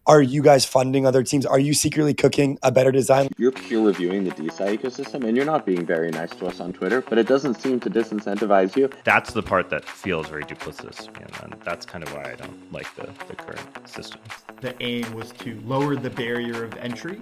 Are you guys funding other teams? Are you secretly cooking a better design? You're peer reviewing the DeSci ecosystem, and you're not being very nice to us on Twitter, but it doesn't seem to disincentivize you. That's the part that feels very duplicitous, and that's kind of why I don't like the current system. The aim was to lower the barrier of entry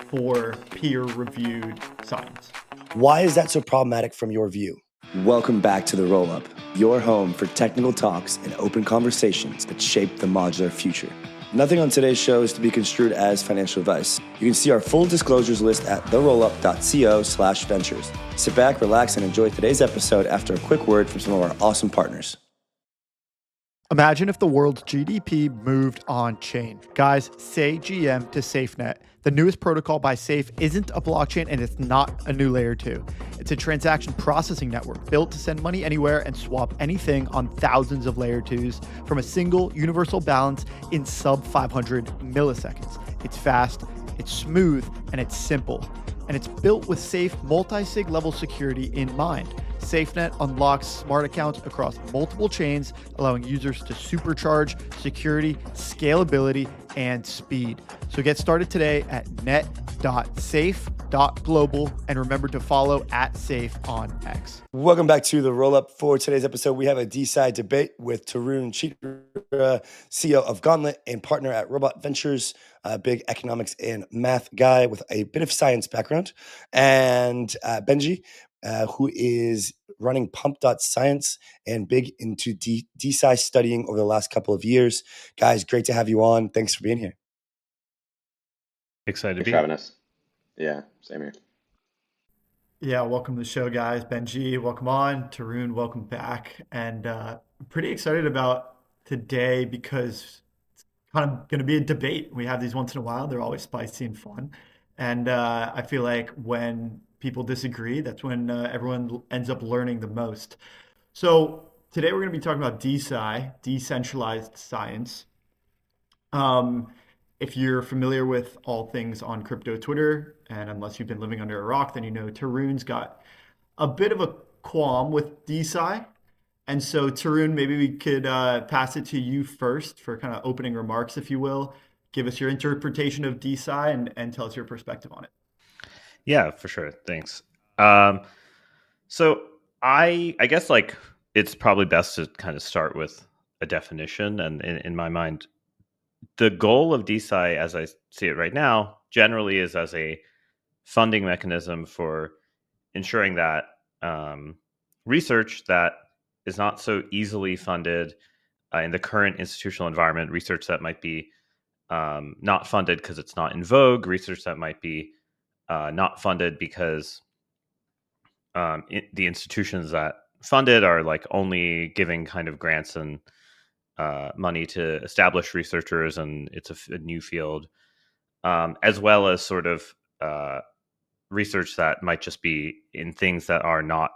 for peer-reviewed science. Why is that so problematic from your view? Welcome back to The Roll-Up, your home for technical talks and open conversations that shape the modular future. Nothing on today's show is to be construed as financial advice. You can see our full disclosures list at therollup.co/ventures. Sit back, relax, and enjoy today's episode after a quick word from some of our awesome partners. Imagine if the world's GDP moved on chain. Guys, say GM to SafeNet. The newest protocol by Safe isn't a blockchain and it's not a new layer 2. It's a transaction processing network built to send money anywhere and swap anything on thousands of layer 2s from a single universal balance in sub 500 milliseconds. It's fast, it's smooth, and it's simple. And it's built with safe multi-sig level security in mind. SafeNet unlocks smart accounts across multiple chains, allowing users to supercharge security, scalability, and speed. So get started today at net.safe.global and remember to follow @safe on X. Welcome back to The Roll-Up. For today's episode, we have a DeSci debate with Tarun Chitra, CEO of Gauntlet and partner at Robot Ventures, a big economics and math guy with a bit of science background, and Benji, who is running Pump.Science and big into DeSci studying over the last couple of years. Guys, great to have you on. Thanks for being here. Excited to Thanks be for having us. Yeah, same here. Yeah, welcome to the show, guys. Benji, welcome on. Tarun, welcome back. And I'm pretty excited about today because it's kind of going to be a debate. We have these once in a while. They're always spicy and fun. And I feel like when people disagree, that's when everyone ends up learning the most. So today we're going to be talking about DeSci, decentralized science. If you're familiar with all things on crypto Twitter, and unless you've been living under a rock, then you know Tarun's got a bit of a qualm with DeSci. And so Tarun, maybe we could pass it to you first for kind of opening remarks, if you will. Give us your interpretation of DeSci and tell us your perspective on it. Yeah, for sure. Thanks. So I guess like it's probably best to kind of start with a definition. And in my mind, the goal of DeSci, as I see it right now, generally is as a funding mechanism for ensuring that research that is not so easily funded in the current institutional environment, research that might be not funded because it's not in vogue, research that might be not funded because the institutions that fund it are like only giving kind of grants and money to established researchers, and it's a new field, as well as sort of research that might just be in things that are not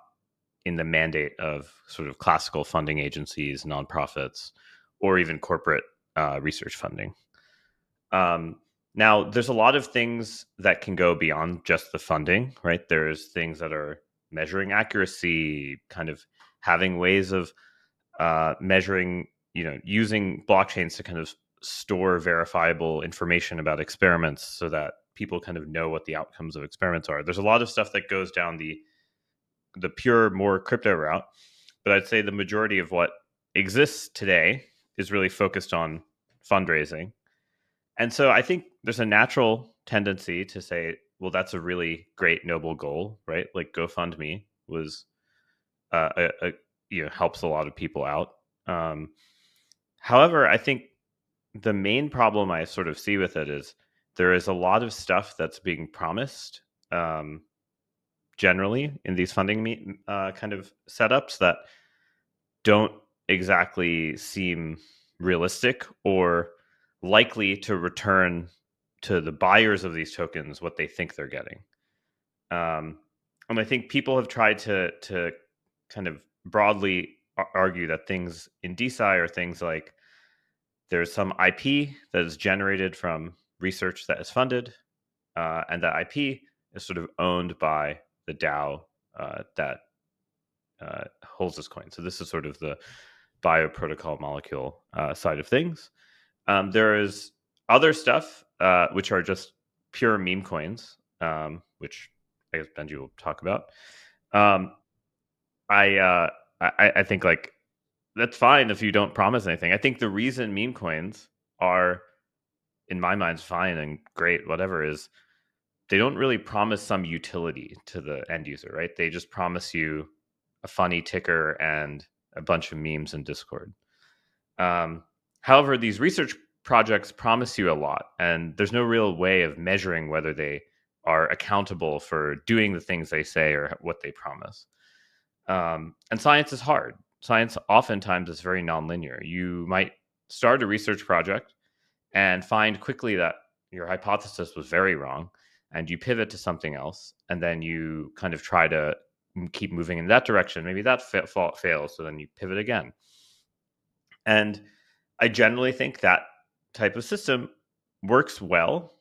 in the mandate of sort of classical funding agencies, nonprofits, or even corporate research funding. Now, there's a lot of things that can go beyond just the funding, right? There's things that are measuring accuracy, kind of having ways of measuring, using blockchains to kind of store verifiable information about experiments so that people kind of know what the outcomes of experiments are. There's a lot of stuff that goes down the pure, more crypto route, but I'd say the majority of what exists today is really focused on fundraising. And so I think there's a natural tendency to say, well, that's a really great, noble goal, right? Like GoFundMe was, helps a lot of people out. However, I think the main problem I sort of see with it is there is a lot of stuff that's being promised generally in these funding kind of setups that don't exactly seem realistic or likely to return to the buyers of these tokens what they think they're getting. And I think people have tried to kind of broadly argue that things in DeSci are things like there's some IP that is generated from research that is funded, and that IP is sort of owned by the DAO that holds this coin. So this is sort of the bioprotocol molecule side of things. There is Other stuff, which are just pure meme coins, which I guess Benji will talk about. Um, I think like that's fine if you don't promise anything. I think the reason meme coins are, in my mind, fine and great, whatever, is they don't really promise some utility to the end user, right? They just promise you a funny ticker and a bunch of memes in Discord. However, these research projects promise you a lot, and there's no real way of measuring whether they are accountable for doing the things they say or what they promise. And science is hard. Science oftentimes is very nonlinear. You might start a research project and find quickly that your hypothesis was very wrong, and you pivot to something else, and then you kind of try to keep moving in that direction. Maybe that fails, so then you pivot again. And I generally think that type of system works well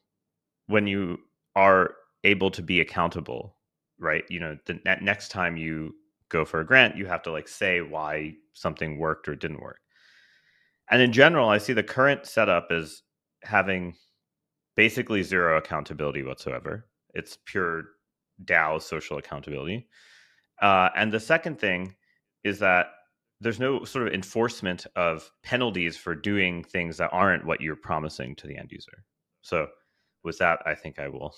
when you are able to be accountable, right? You know, the next time you go for a grant, you have to like say why something worked or didn't work. And in general, I see the current setup as having basically zero accountability whatsoever. It's pure DAO social accountability. And the second thing is that there's no sort of enforcement of penalties for doing things that aren't what you're promising to the end user. So with that, I think I will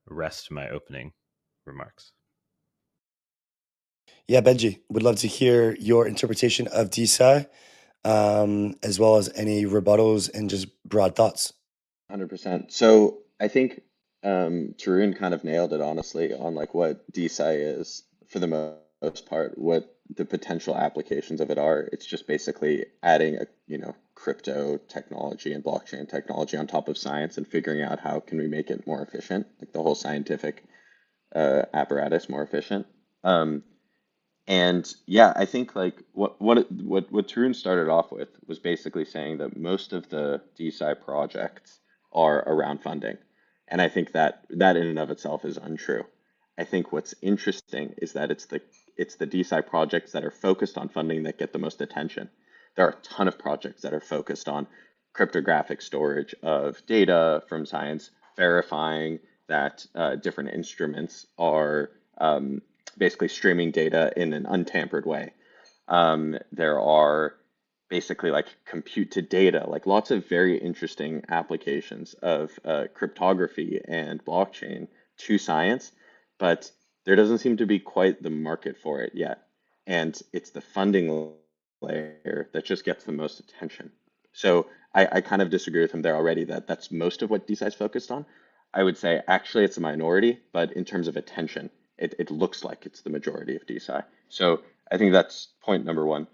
rest my opening remarks. Yeah, Benji, would love to hear your interpretation of DeSci, as well as any rebuttals and just broad thoughts. 100%. So I think Tarun kind of nailed it, honestly, on like what DeSci is for the most part, what the potential applications of it are. It's just basically adding a, crypto technology and blockchain technology on top of science and figuring out how can we make it more efficient, like the whole scientific apparatus more efficient. And yeah, I think like what Tarun started off with was basically saying that most of the DeSci projects are around funding, and I think that in and of itself is untrue. I think what's interesting is that it's the DeSci projects that are focused on funding that get the most attention. There are a ton of projects that are focused on cryptographic storage of data from science, verifying that different instruments are basically streaming data in an untampered way. There are basically like compute to data, like lots of very interesting applications of cryptography and blockchain to science, but there doesn't seem to be quite the market for it yet. And it's the funding layer that just gets the most attention. So I kind of disagree with him there already that that's most of what DeSci is focused on. I would say actually it's a minority, but in terms of attention, it looks like it's the majority of DeSci. So I think that's point number one.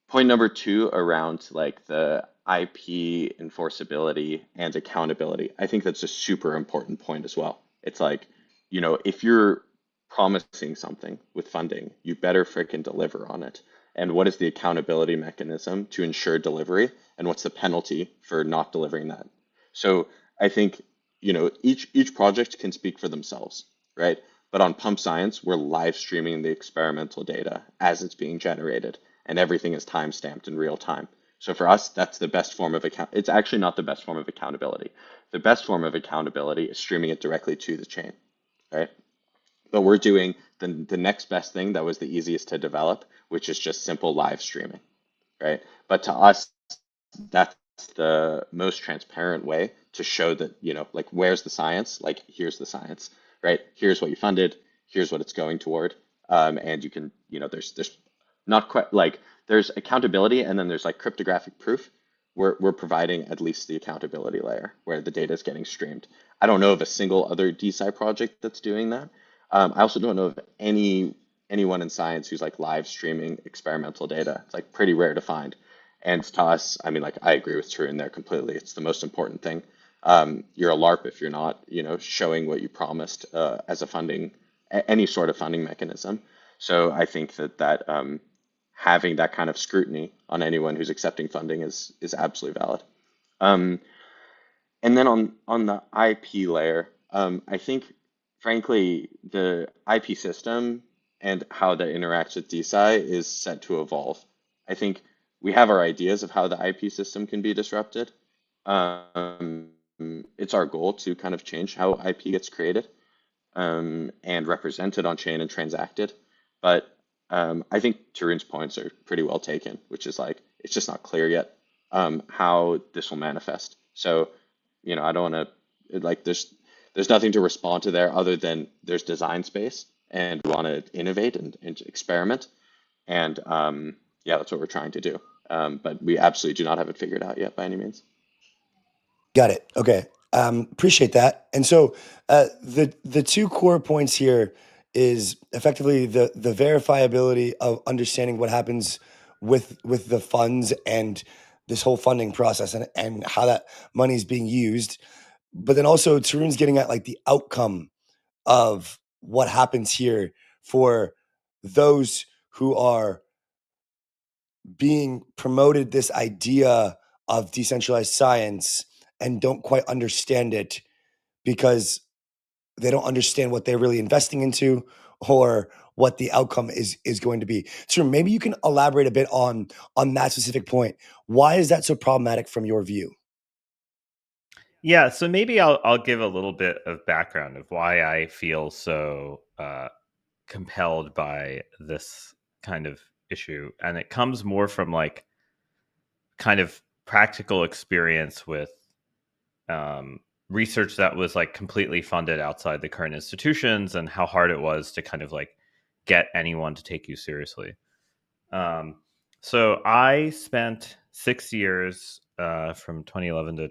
Point number two, around like the IP enforceability and accountability. I think that's a super important point as well. It's like, if you're promising something with funding, you better freaking deliver on it. And what is the accountability mechanism to ensure delivery? And what's the penalty for not delivering that? So I think, each project can speak for themselves, right? But on Pump.Science, we're live streaming the experimental data as it's being generated, and everything is time stamped in real time. So for us, that's the best form of account. It's actually not the best form of accountability. The best form of accountability is streaming it directly to the chain, right? But we're doing the next best thing that was the easiest to develop, which is just simple live streaming, right? But to us, that's the most transparent way to show that, like, where's the science? Like, here's the science, right? Here's what you funded. Here's what it's going toward. And you can, there's not quite like there's accountability, and then there's like cryptographic proof. We're providing at least the accountability layer where the data is getting streamed. I don't know of a single other DeSci project that's doing that. I also don't know of anyone in science who's like live streaming experimental data. It's like pretty rare to find. And to us, I mean, like, I agree with Tarun there completely. It's the most important thing. You're a LARP if you're not, showing what you promised as a funding, any sort of funding mechanism. So I think that having that kind of scrutiny on anyone who's accepting funding is absolutely valid. And then on the IP layer, I think, frankly, the IP system and how that interacts with DeSci is set to evolve. I think we have our ideas of how the IP system can be disrupted, It's our goal to kind of change how IP gets created and represented on chain and transacted. But I think Tarun's points are pretty well taken, which is like it's just not clear yet how this will manifest. So, I don't want to like there's nothing to respond to there other than there's design space and we want to innovate and experiment. And yeah, that's what we're trying to do. But we absolutely do not have it figured out yet by any means. Got it. Okay. Appreciate that. And so the two core points here is effectively the verifiability of understanding what happens with the funds and this whole funding process and how that money is being used. But then also Tarun's getting at like the outcome of what happens here for those who are being promoted this idea of decentralized science and don't quite understand it because they don't understand what they're really investing into or what the outcome is going to be. So maybe you can elaborate a bit on that specific point. Why is that so problematic from your view? Yeah, so maybe I'll give a little bit of background of why I feel so compelled by this kind of issue, and it comes more from like kind of practical experience with um, research that was like completely funded outside the current institutions and how hard it was to kind of like get anyone to take you seriously. Um, so I spent 6 years from 2011 to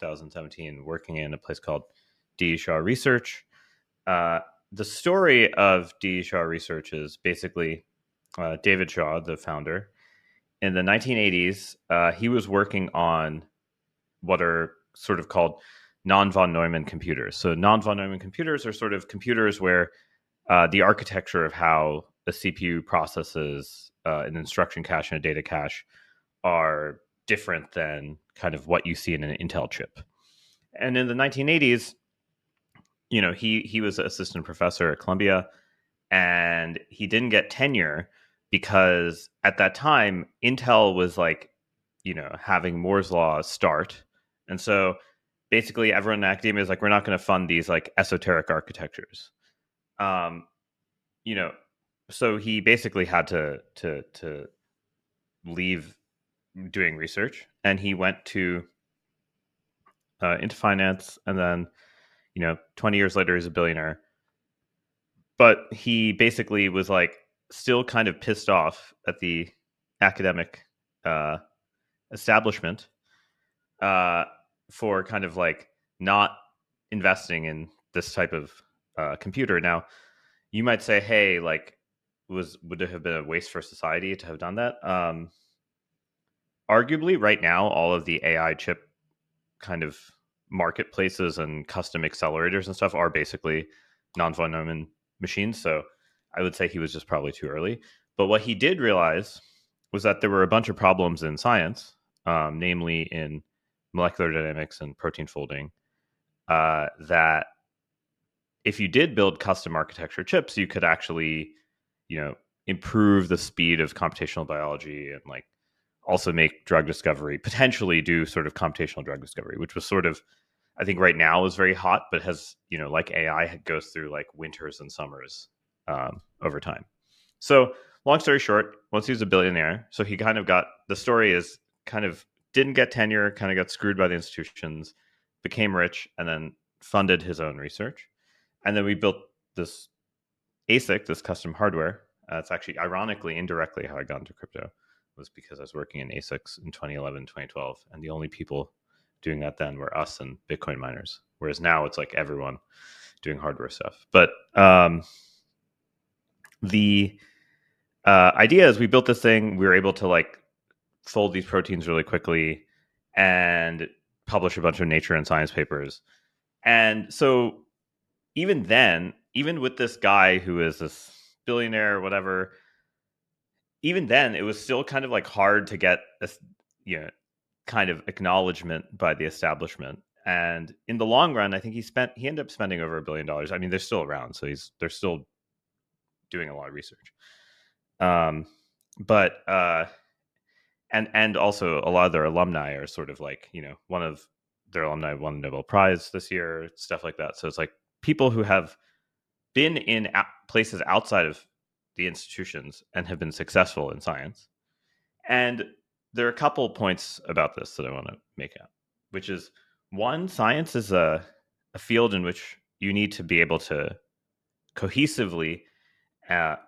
2017 working in a place called DeSci Research. Uh, the story of DeSci Research is basically David Shaw, the founder. In the 1980s, he was working on what are sort of called non-von Neumann computers. So non-von Neumann computers are sort of computers where the architecture of how a CPU processes an instruction cache and a data cache are different than kind of what you see in an Intel chip. And in the 1980s, he was an assistant professor at Columbia, and he didn't get tenure because at that time Intel was like, having Moore's law start, and so basically everyone in academia is like, we're not going to fund these like esoteric architectures. Um, you know, so he basically had to leave doing research, and he went to into finance, and then 20 years later he's a billionaire. But he basically was like still kind of pissed off at the academic uh, establishment for kind of like not investing in this type of computer. Now, you might say, "Hey, like, would it have been a waste for society to have done that?" Arguably, right now, all of the AI chip kind of marketplaces and custom accelerators and stuff are basically non-von Neumann machines. So I would say he was just probably too early. But what he did realize was that there were a bunch of problems in science, namely in molecular dynamics and protein folding, that if you did build custom architecture chips, you could actually, improve the speed of computational biology and like also make drug discovery, potentially do sort of computational drug discovery, which was sort of, I think right now is very hot, but has, like AI goes through like winters and summers over time. So long story short, once he was a billionaire, so he kind of got, the story is kind of didn't get tenure, kind of got screwed by the institutions, became rich, and then funded his own research. And then we built this ASIC, this custom hardware. It's actually ironically, indirectly how I got into crypto was because I was working in ASICs in 2011, 2012. And the only people doing that then were us and Bitcoin miners. Whereas now it's like everyone doing hardware stuff. But the idea is we built this thing. We were able to like fold these proteins really quickly and publish a bunch of Nature and Science papers. And so even then, even with this guy who is this billionaire or whatever, even then it was still kind of like hard to get a, kind of acknowledgement by the establishment. And in the long run, I think he ended up spending over $1 billion. I mean, they're still around, so they're still doing a lot of research. But and also a lot of their alumni are sort of like, you know, one of their alumni won the Nobel Prize this year, stuff like that. So it's like people who have been in places outside of the institutions and have been successful in science. And there are a couple points about this that I want to make out, which is one, science is a field in which you need to be able to cohesively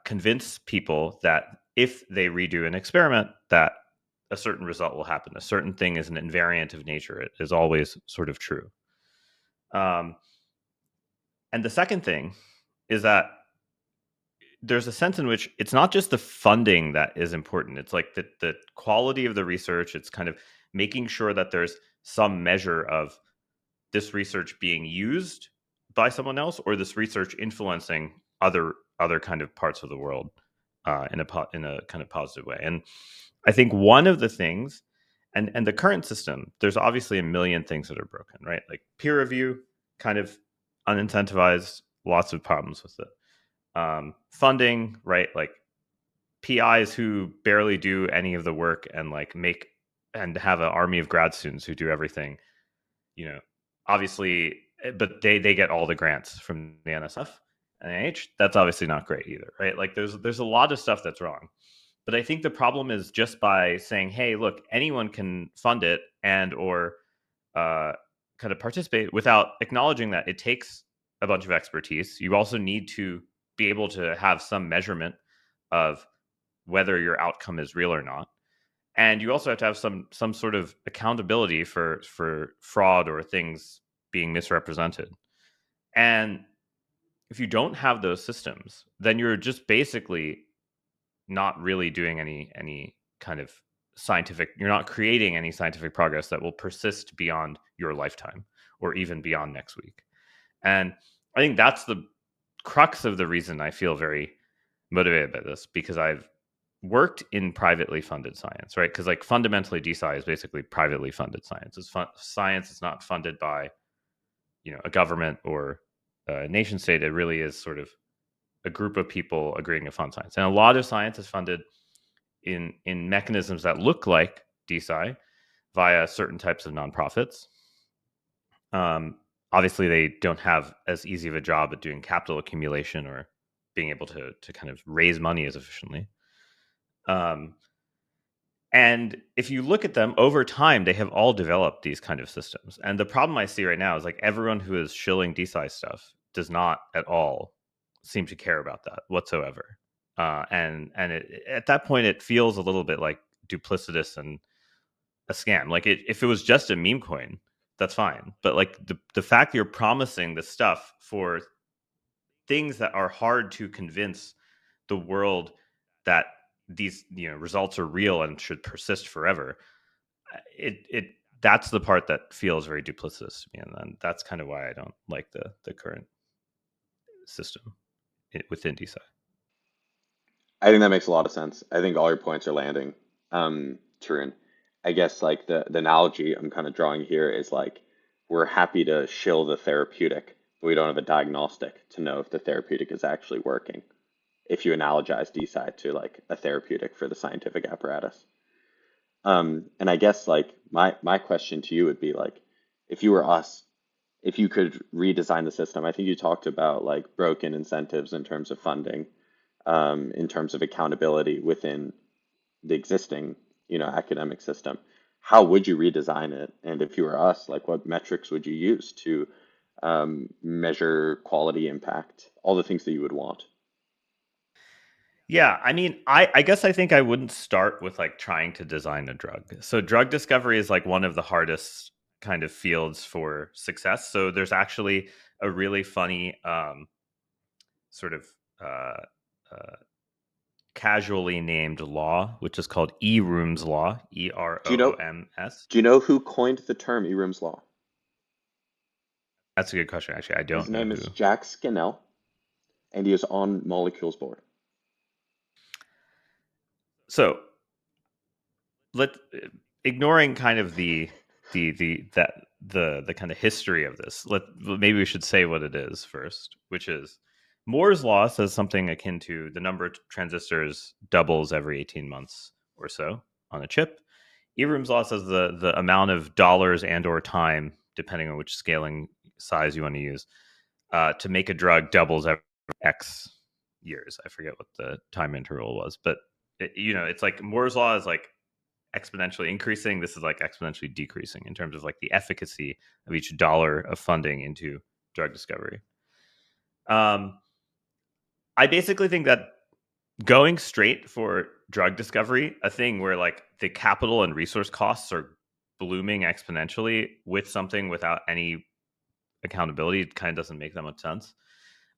convince people that if they redo an experiment, that a certain result will happen. A certain thing is an invariant of nature. It is always sort of true. And the second thing is that there's a sense in which it's not just the funding that is important. It's like the quality of the research. It's kind of making sure that there's some measure of this research being used by someone else, or this research influencing other kind of parts of the world in a kind of positive way. And I think one of the things, and the current system, there's obviously a million things that are broken, right? Like peer review, kind of unincentivized, lots of problems with it. Funding, right? Like PIs who barely do any of the work and like make and have an army of grad students who do everything, you know, obviously, but they get all the grants from the NSF and NIH. That's obviously not great either, right? Like there's a lot of stuff that's wrong. But I think the problem is just by saying, hey, look, anyone can fund it and or kind of participate without acknowledging that it takes a bunch of expertise. You also need to be able to have some measurement of whether your outcome is real or not. And you also have to have some sort of accountability for fraud or things being misrepresented. And if you don't have those systems, then you're just basically not really doing any kind of scientific, you're not creating any scientific progress that will persist beyond your lifetime or even beyond next week. And I think that's the crux of the reason I feel very motivated by this, because I've worked in privately funded science, right? Because like fundamentally DeSci is basically privately funded science. It's science is not funded by, you know, a government or a nation state. It really is sort of a group of people agreeing to fund science. And a lot of science is funded in mechanisms that look like DeSci via certain types of nonprofits. Obviously, they don't have as easy of a job at doing capital accumulation or being able to kind of raise money as efficiently. And if you look at them over time, they have all developed these kind of systems. And the problem I see right now is like everyone who is shilling DeSci stuff does not at all seem to care about that whatsoever. And at that point, it feels a little bit like duplicitous and a scam. Like if it was just a meme coin, that's fine. But like the fact that you're promising the stuff for things that are hard to convince the world that these, you know, results are real and should persist forever, it that's the part that feels very duplicitous to me, and that's kind of why I don't like the current system within DeSci. I think that makes a lot of sense. I think all your points are landing. Tarun, I guess like the analogy I'm kind of drawing here is like we're happy to shill the therapeutic, but we don't have a diagnostic to know if the therapeutic is actually working. If you analogize DeSci to like a therapeutic for the scientific apparatus. And I guess like my question to you would be like, if you were us, if you could redesign the system, I think you talked about like broken incentives in terms of funding, in terms of accountability within the existing, you know, academic system. How would you redesign it? And if you were us, like what metrics would you use to measure quality, impact, all the things that you would want? Yeah, I mean, I guess I think I wouldn't start with like trying to design a drug. So drug discovery is like one of the hardest kind of fields for success. So there's actually a really funny sort of uh, uh, casually named law, which is called Eroom's law, Do you know EROOMS. do you know who coined the term Eroom's law? That's a good question. Actually, I His don't know name who. is Jack Scannell, and he is on Molecule's board. So ignoring kind of the kind of history of this, maybe we should say what it is first, which is Moore's law says something akin to the number of transistors doubles every 18 months or so on a chip. Ebrum's law says the amount of dollars and or time, depending on which scaling size you want to use, to make a drug doubles every X years. I forget what the time interval was, but it's like Moore's law is like exponentially increasing. This is like exponentially decreasing in terms of like the efficacy of each dollar of funding into drug discovery. I basically think that going straight for drug discovery, a thing where like the capital and resource costs are blooming exponentially with something without any accountability, it kind of doesn't make that much sense.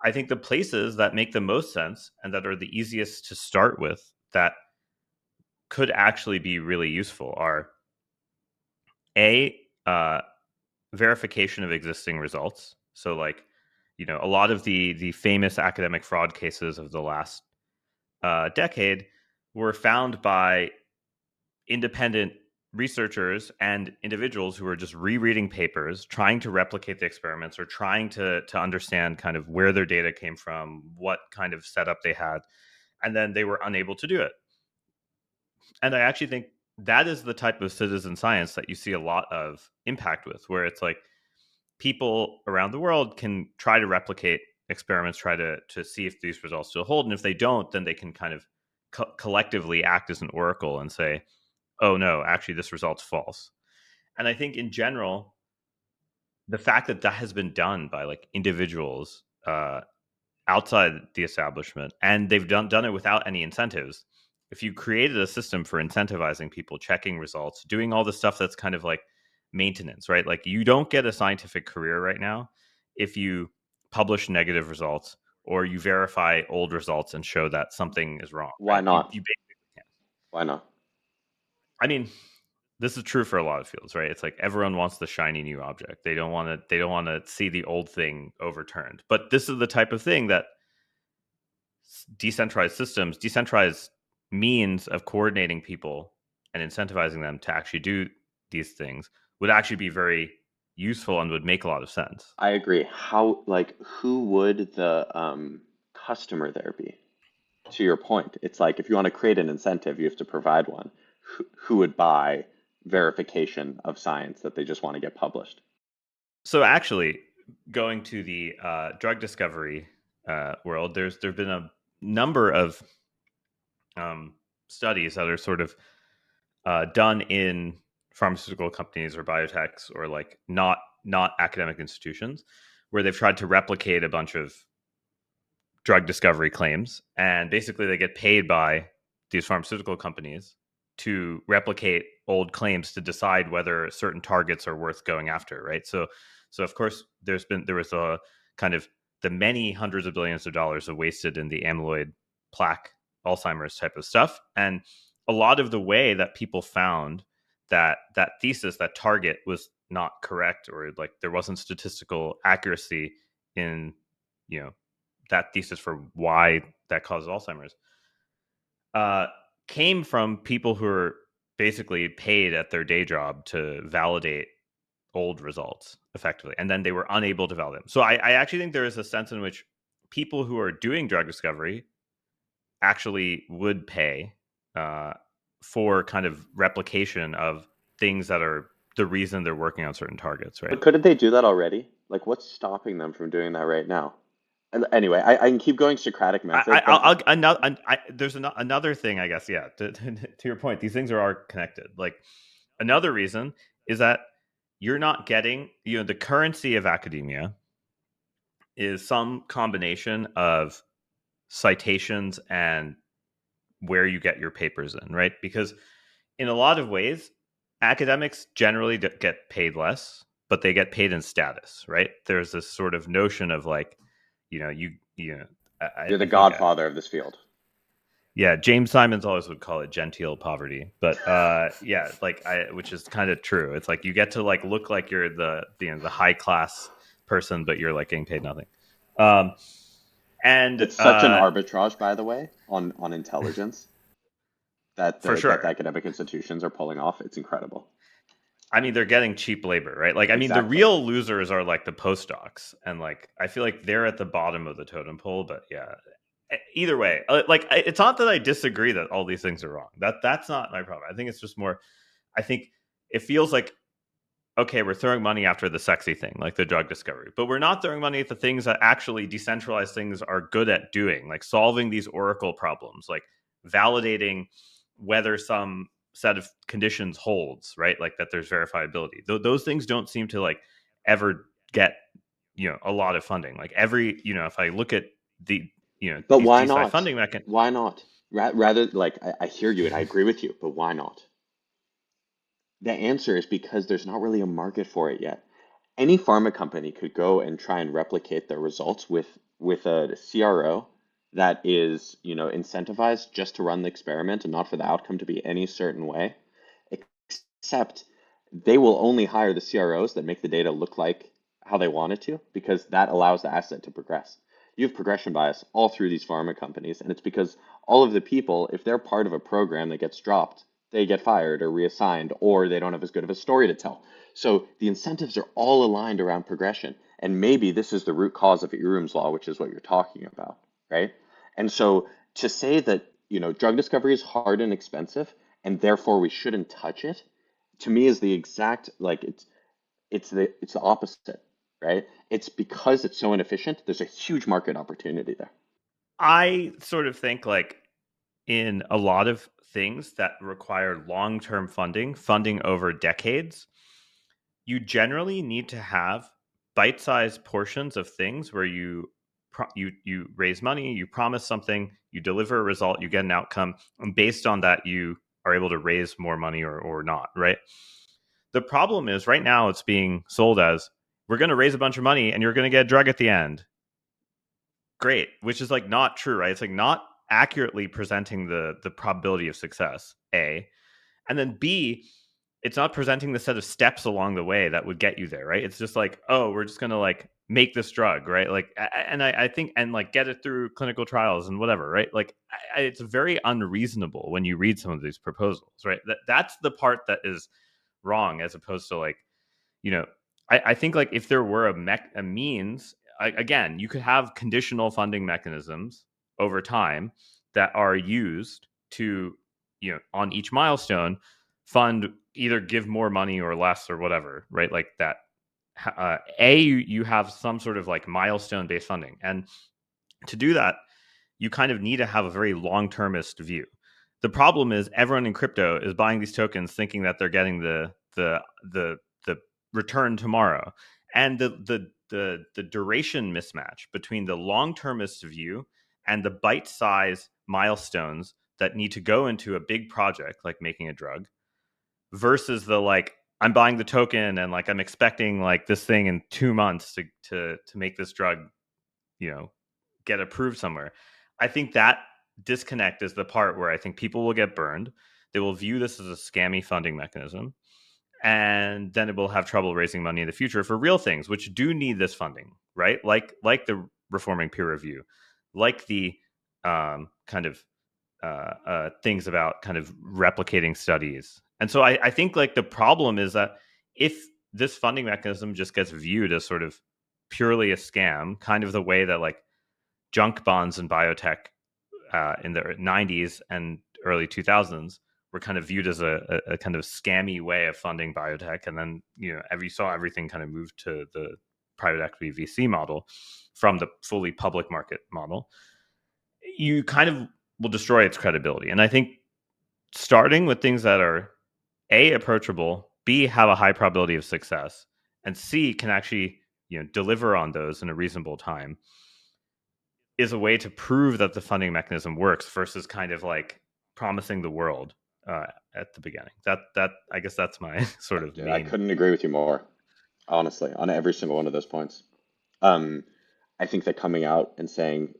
I think the places that make the most sense and that are the easiest to start with that could actually be really useful are verification of existing results. So like, a lot of the famous academic fraud cases of the last decade were found by independent researchers and individuals who were just rereading papers, trying to replicate the experiments or trying to understand kind of where their data came from, what kind of setup they had, and then they were unable to do it. And I actually think that is the type of citizen science that you see a lot of impact with, where it's like people around the world can try to replicate experiments, try to see if these results still hold. And if they don't, then they can kind of collectively act as an oracle and say, oh no, actually this result's false. And I think in general, the fact that that has been done by like individuals outside the establishment, and they've done it without any incentives. If you created a system for incentivizing people, checking results, doing all the stuff that's kind of like maintenance, right? Like you don't get a scientific career right now if you publish negative results or you verify old results and show that something is wrong. Why right? not? You basically can't. Why not? I mean, this is true for a lot of fields, right? It's like everyone wants the shiny new object. They don't want to see the old thing overturned. But this is the type of thing that decentralized systems, decentralized means of coordinating people and incentivizing them to actually do these things would actually be very useful and would make a lot of sense. I agree. Who would the customer there be? To your point, it's like if you want to create an incentive, you have to provide one. Who would buy verification of science that they just want to get published? So actually, going to the drug discovery world, there's been a number of studies that are sort of done in pharmaceutical companies or biotechs or like not academic institutions, where they've tried to replicate a bunch of drug discovery claims, and basically they get paid by these pharmaceutical companies to replicate old claims to decide whether certain targets are worth going after, right? So of course there was a kind of the many hundreds of billions of dollars of wasted in the amyloid plaque Alzheimer's type of stuff, and a lot of the way that people found that thesis, that target was not correct, or like there wasn't statistical accuracy in that thesis for why that causes Alzheimer's, came from people who are basically paid at their day job to validate old results effectively, and then they were unable to validate them. So I actually think there is a sense in which people who are doing drug discovery actually would pay for kind of replication of things that are the reason they're working on certain targets, right? But couldn't they do that already? Like, what's stopping them from doing that right now? And anyway, I can keep going Socratic method. There's another thing, I guess. Yeah, to your point, these things are connected. Like another reason is that you're not getting, the currency of academia is some combination of citations and where you get your papers in, right? Because in a lot of ways, academics generally get paid less, but they get paid in status, right? There's this sort of notion of like, you're the godfather of this field. Yeah, James Simons always would call it genteel poverty, but yeah, like which is kind of true. It's like you get to like look like you're the high class person, but you're like getting paid nothing. And it's such an arbitrage, by the way, on intelligence that for sure that academic institutions are pulling off. It's incredible. I mean, they're getting cheap labor, right? Like, I mean, the real losers are like the postdocs, and like I feel like they're at the bottom of the totem pole. But yeah, either way, like it's not that I disagree that all these things are wrong. That's not my problem. I think it's just more I think it feels like, okay, we're throwing money after the sexy thing, like the drug discovery, but we're not throwing money at the things that actually decentralized things are good at doing, like solving these oracle problems, like validating whether some set of conditions holds, right? Like that there's verifiability. Those things don't seem to like ever get, a lot of funding. Like if I look at the, But these why DeSci not? funding mechanisms. Why not? Rather, like, I hear you and I agree with you, but why not? The answer is because there's not really a market for it yet. Any pharma company could go and try and replicate their results with a CRO that is, incentivized just to run the experiment and not for the outcome to be any certain way, except they will only hire the CROs that make the data look like how they want it to, because that allows the asset to progress. You have progression bias all through these pharma companies, and it's because all of the people, if they're part of a program that gets dropped, they get fired or reassigned, or they don't have as good of a story to tell. So the incentives are all aligned around progression. And maybe this is the root cause of Irum's law, which is what you're talking about, right? And so to say that, drug discovery is hard and expensive, and therefore we shouldn't touch it, to me is the exact, like, it's the opposite, right? It's because it's so inefficient, there's a huge market opportunity there. I sort of think like in a lot of things that require long-term funding over decades, you generally need to have bite-sized portions of things where you raise money, you promise something, you deliver a result, you get an outcome, and based on that, you are able to raise more money or not, right? The problem is right now it's being sold as we're going to raise a bunch of money and you're going to get a drug at the end. Great, which is like not true, right? It's like not accurately presenting the probability of success, A. And then B, it's not presenting the set of steps along the way that would get you there, right? It's just like, oh, we're just gonna like make this drug, right? Like, and I think, and like get it through clinical trials and whatever, right? Like, it's very unreasonable when you read some of these proposals, right? That's the part that is wrong, as opposed to like, you know, I think like if there were a means, again, you could have conditional funding mechanisms over time that are used to, on each milestone, fund either give more money or less or whatever, right? Like that. You have some sort of like milestone based funding, and to do that, you kind of need to have a very long termist view. The problem is everyone in crypto is buying these tokens thinking that they're getting the return tomorrow, and the duration mismatch between the long termist view and the bite size milestones that need to go into a big project like making a drug versus the like I'm buying the token and like I'm expecting like this thing in 2 months to make this drug, get approved somewhere. I think that disconnect is the part where I think people will get burned. They will view this as a scammy funding mechanism, and then it will have trouble raising money in the future for real things, which do need this funding, right? Like the reforming peer review, like the kind of things about kind of replicating studies. And so I think like the problem is that if this funding mechanism just gets viewed as sort of purely a scam, kind of the way that like junk bonds in biotech in the 90s and early 2000s were kind of viewed as a kind of scammy way of funding biotech. And then, you saw everything kind of move to the private equity VC model from the fully public market model. You kind of will destroy its credibility. And I think starting with things that are A, approachable, B, have a high probability of success, and C, can actually, deliver on those in a reasonable time is a way to prove that the funding mechanism works versus kind of like promising the world at the beginning. That I guess that's my sort of I main. couldn't agree with you more, honestly, on every single one of those points. Um, I think that coming out and saying,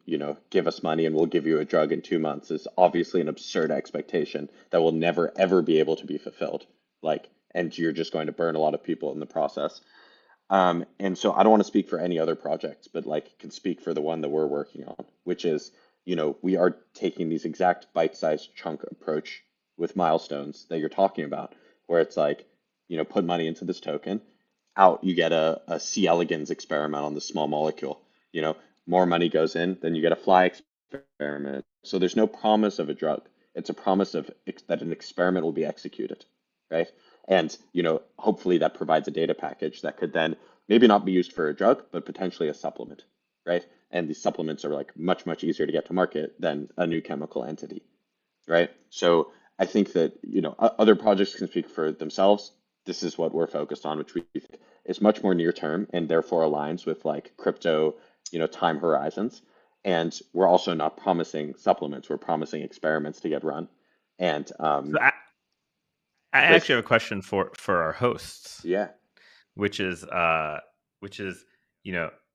give us money and we'll give you a drug in 2 months is obviously an absurd expectation that will never, ever be able to be fulfilled. Like, and you're just going to burn a lot of people in the process. And so I don't want to speak for any other projects, but like can speak for the one that we're working on, which is, we are taking these exact bite-sized chunk approach with milestones that you're talking about, where it's like, put money into this token, out you get a C. elegans experiment on the small molecule. More money goes in, then you get a fly experiment. So there's no promise of a drug. It's a promise of that an experiment will be executed. right? And, hopefully that provides a data package that could then maybe not be used for a drug, but potentially a supplement, right? And these supplements are like much, much easier to get to market than a new chemical entity, right? So I think that, other projects can speak for themselves. This is what we're focused on, which we think is much more near term and therefore aligns with like crypto, time horizons. And we're also not promising supplements, we're promising experiments to get run. And So I please, actually have a question for our hosts, yeah. which is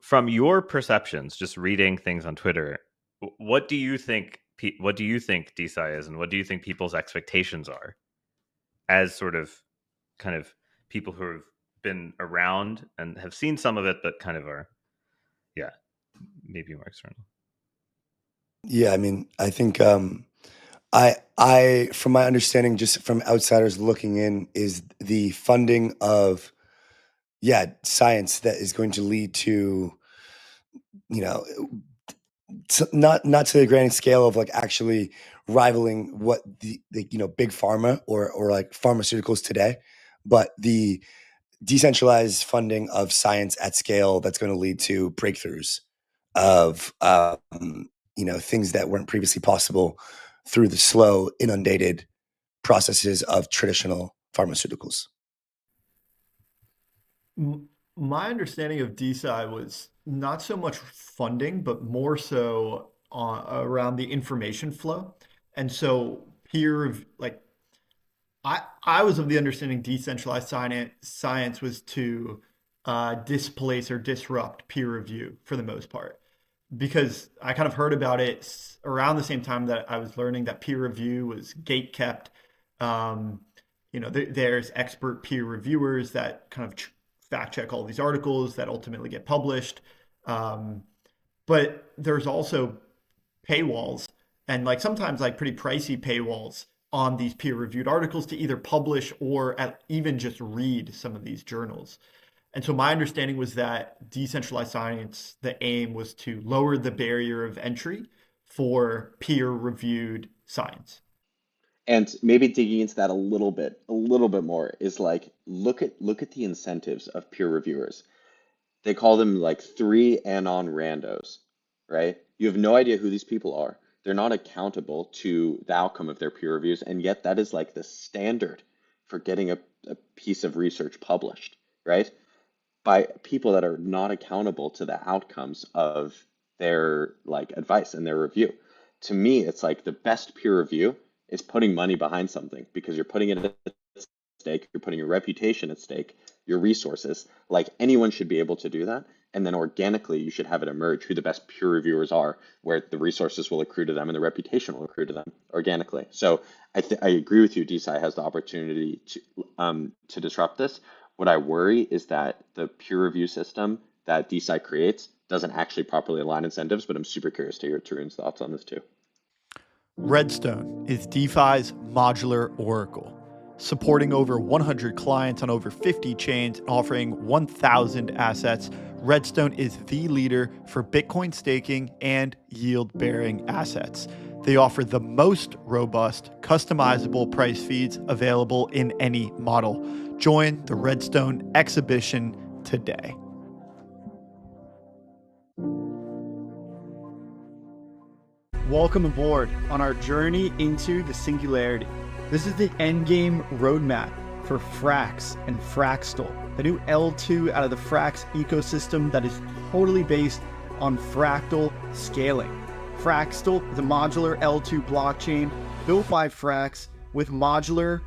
from your perceptions, just reading things on Twitter, what do you think DeSci is, and what do you think people's expectations are as sort of kind of people who have been around and have seen some of it, but kind of are, maybe more external. Yeah, I mean, I think I from my understanding, just from outsiders looking in, is the funding of science that is going to lead to, not to the grand scale of like actually rivaling what the big pharma or like pharmaceuticals today, but the decentralized funding of science at scale that's going to lead to breakthroughs of things that weren't previously possible through the slow, inundated processes of traditional pharmaceuticals. My understanding of DeSci was not so much funding, but more so around the information flow. And so I was of the understanding decentralized science was to displace or disrupt peer review for the most part, because I kind of heard about it around the same time that I was learning that peer review was gate kept. There's expert peer reviewers that kind of fact check all these articles that ultimately get published. But there's also paywalls, and like sometimes like pretty pricey paywalls on these peer reviewed articles to either publish or even just read some of these journals. And so my understanding was that decentralized science, the aim was to lower the barrier of entry for peer reviewed science. And maybe digging into that a little bit more is like look at the incentives of peer reviewers. They call them like 3 anon randos, right? You have no idea who these people are. They're not accountable to the outcome of their peer reviews, and yet that is like the standard for getting a piece of research published, right? By people that are not accountable to the outcomes of their like advice and their review. To me, it's like the best peer review is putting money behind something, because you're putting it at stake, you're putting your reputation at stake, your resources. Like anyone should be able to do that. And then organically, you should have it emerge who the best peer reviewers are, where the resources will accrue to them and the reputation will accrue to them organically. So I agree with you. DeSci has the opportunity to disrupt this. What I worry is that the peer review system that DeSci creates doesn't actually properly align incentives, but I'm super curious to hear Tarun's thoughts on this too. Redstone is DeFi's modular oracle, supporting over 100 clients on over 50 chains and offering 1,000 assets. Redstone is the leader for Bitcoin staking and yield-bearing assets. They offer the most robust, customizable price feeds available in any model. Join the Redstone exhibition today. Welcome aboard on our journey into the singularity. This is the endgame roadmap for Frax and Fraxtal, the new L2 out of the Frax ecosystem that is totally based on fractal scaling. Fraxtal is a modular L2 blockchain built by Frax with modular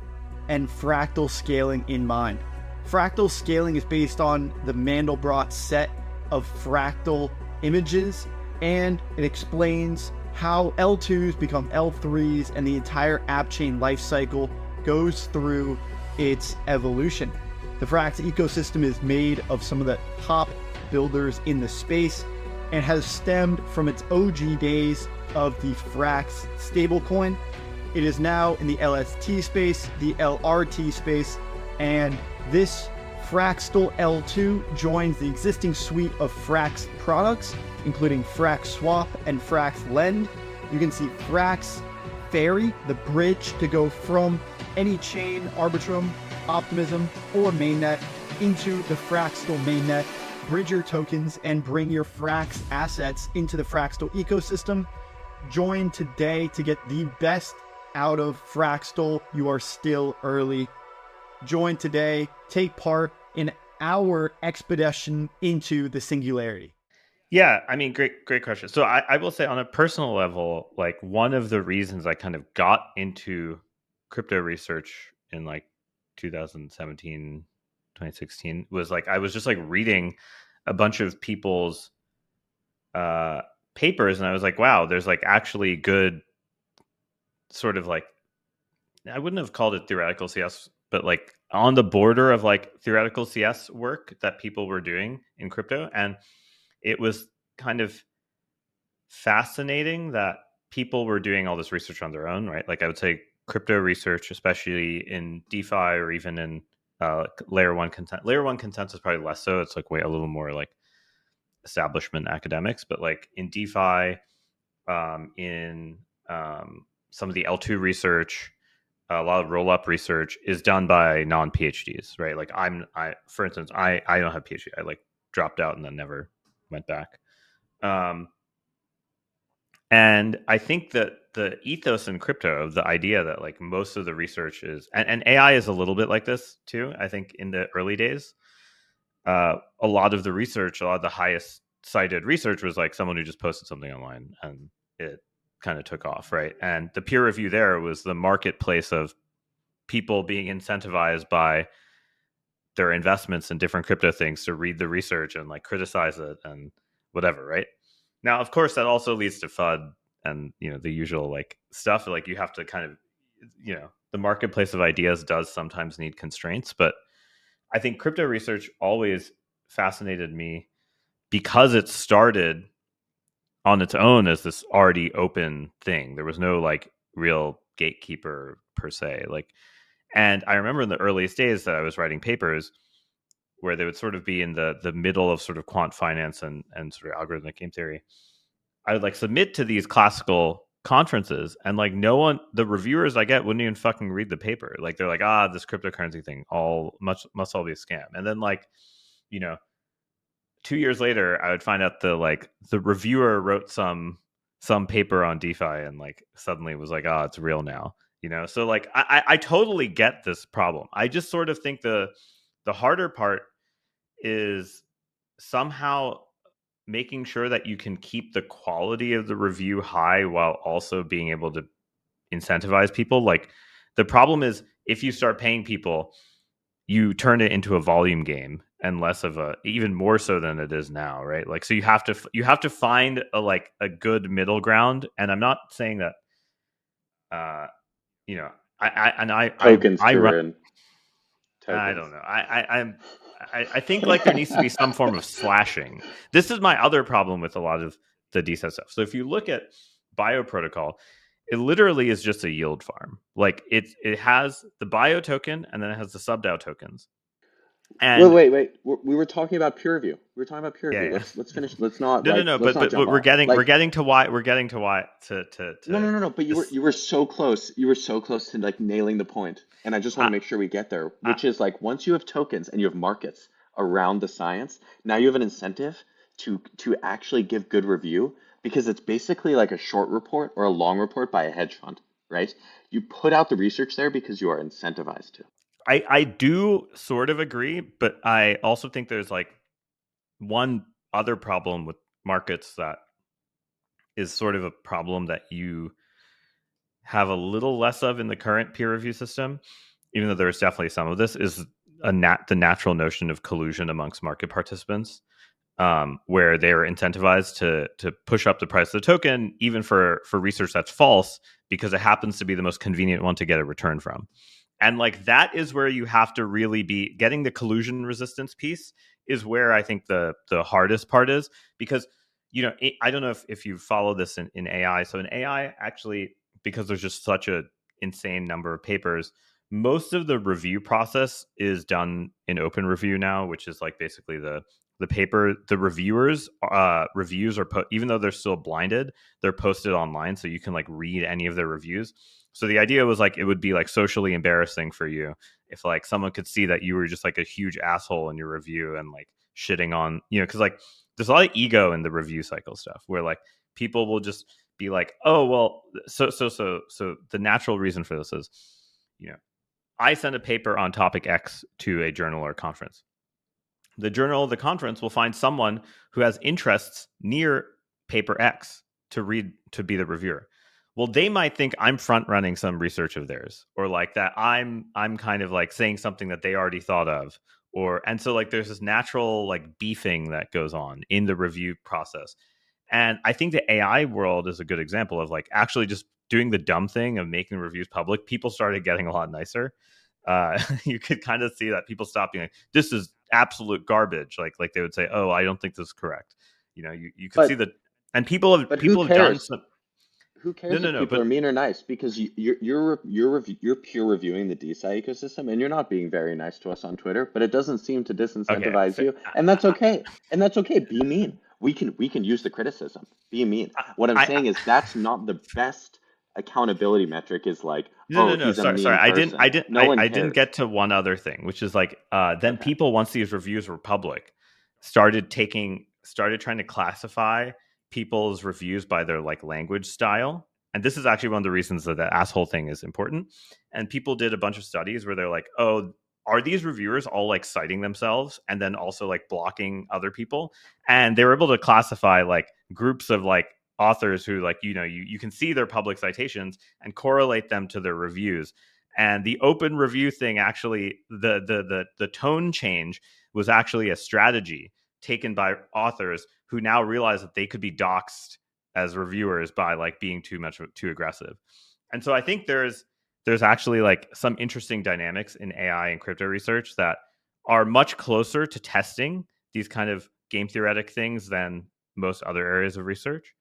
and fractal scaling in mind. Fractal scaling is based on the Mandelbrot set of fractal images, and it explains how L2s become L3s and the entire app chain lifecycle goes through its evolution. The Frax ecosystem is made of some of the top builders in the space and has stemmed from its OG days of the Frax stablecoin. It is now in the LST space, the LRT space, and this Fraxtal L2 joins the existing suite of Frax products, including Frax Swap and Frax Lend. You can see Frax Ferry, the bridge to go from any chain Arbitrum Optimism, or mainnet into the Fraxtal mainnet, bridge your tokens, and bring your Frax assets into the Fraxtal ecosystem. Join today to get the best out of Fraxtal. You are still early. Join today. Take part in our expedition into the singularity. Yeah, I mean, great question. So I will say on a personal level, like one of the reasons I kind of got into crypto research in like 2017, 2016 was like I was just like reading a bunch of people's papers, and I was like, wow, there's like actually good sort of like, I wouldn't have called it theoretical CS, but like on the border of like theoretical CS work that people were doing in crypto. And it was kind of fascinating that people were doing all this research on their own, right? Like I would say crypto research, especially in DeFi or even in layer one content. Layer one consensus probably less so. It's like way a little more like establishment academics, but like in DeFi, in some of the L2 research, a lot of roll up research is done by non PhDs, right? Like for instance, I don't have PhD. I like dropped out and then never went back. And I think that the ethos in crypto, the idea that like most of the research is, and AI is a little bit like this too. I think in the early days, a lot of the research, a lot of the highest cited research was like someone who just posted something online and it kind of took off, right? And the peer review there was the marketplace of people being incentivized by their investments in different crypto things to read the research and like criticize it and whatever, right? Now, of course, that also leads to FUD and the usual like stuff. Like you have to kind of the marketplace of ideas does sometimes need constraints, but I think crypto research always fascinated me because it started on its own as this already open thing. There was no like real gatekeeper per se. Like, and I remember in the earliest days that I was writing papers where they would sort of be in the middle of sort of quant finance and sort of algorithmic game theory. I would like submit to these classical conferences and like no one, the reviewers I get wouldn't even fucking read the paper. Like they're like, this cryptocurrency thing must all be a scam. And then like, 2 years later, I would find out the reviewer wrote some paper on DeFi and like suddenly was like, it's real now. So like I totally get this problem. I just sort of think the harder part is somehow making sure that you can keep the quality of the review high while also being able to incentivize people. Like the problem is if you start paying people, you turn it into a volume game and less of even more so than it is now, right? Like so you have to find a good middle ground. And I'm not saying that Tokens, I run. Tarun. I Tokens. don't know. I think like there needs to be some form of slashing. This is my other problem with a lot of the DeSci stuff. So if you look at Bio Protocol, it literally is just a yield farm. Like it has the Bio token and then it has the subDAO tokens. And wait. We were talking about peer review. We were talking about peer review. yeah. Let's finish. Let's not No. let's not But jump we're off. getting to why to No. But you were so close. You were so close to like nailing the point. And I just want to make sure we get there, which is like once you have tokens and you have markets around the science, now you have an incentive to actually give good review because it's basically like a short report or a long report by a hedge fund, right? You put out the research there because you are incentivized to. I do sort of agree, but I also think there's like one other problem with markets that is sort of a problem that you have a little less of in the current peer review system, even though there's definitely some of this, is the natural notion of collusion amongst market participants, where they are incentivized to push up the price of the token, even for research that's false, because it happens to be the most convenient one to get a return from. And like that is where you have to really be getting the collusion resistance piece is where I think the hardest part is, because I don't know if you follow this in AI. So in AI, actually, because there's just such a insane number of papers, most of the review process is done in open review now, which is like basically the paper, the reviewers reviews are put, even though they're still blinded, they're posted online, so you can like read any of their reviews. So the idea was like it would be like socially embarrassing for you if like someone could see that you were just like a huge asshole in your review and like shitting on, because like there's a lot of ego in the review cycle stuff where like people will just be like, oh well, so the natural reason for this is, I send a paper on topic X to a journal or conference. The journal of the conference will find someone who has interests near paper X to be the reviewer. Well, they might think I'm front running some research of theirs, or like that I'm kind of like saying something that they already thought of, and so like there's this natural like beefing that goes on in the review process. And I think the AI world is a good example of like actually just doing the dumb thing of making reviews public. People started getting a lot nicer. You could kind of see that people stopped being like, this is absolute garbage. Like they would say, oh, I don't think this is correct. You could see But that, and people but who have done cares? some. Who cares if No, people but are mean or nice? Because you're peer reviewing the DeSci ecosystem, and you're not being very nice to us on Twitter. But it doesn't seem to okay, disincentivize you, and that's okay. And that's okay. Be mean. We can use the criticism. Be mean. What I'm saying is that's not the best accountability metric. Is like, oh, no. he's a Sorry. mean person. No one I didn't cares. get to one other thing, which is like, then Okay. people, once these reviews were public, started trying to classify people's reviews by their like language style. And this is actually one of the reasons that the asshole thing is important. And people did a bunch of studies where they're like, oh, are these reviewers all like citing themselves and then also like blocking other people? And they were able to classify like groups of like authors who like, you can see their public citations and correlate them to their reviews. And the open review thing, actually, the tone change was actually a strategy taken by authors who now realize that they could be doxxed as reviewers by like being too aggressive. And so I think there's actually like some interesting dynamics in AI and crypto research that are much closer to testing these kind of game theoretic things than most other areas of research,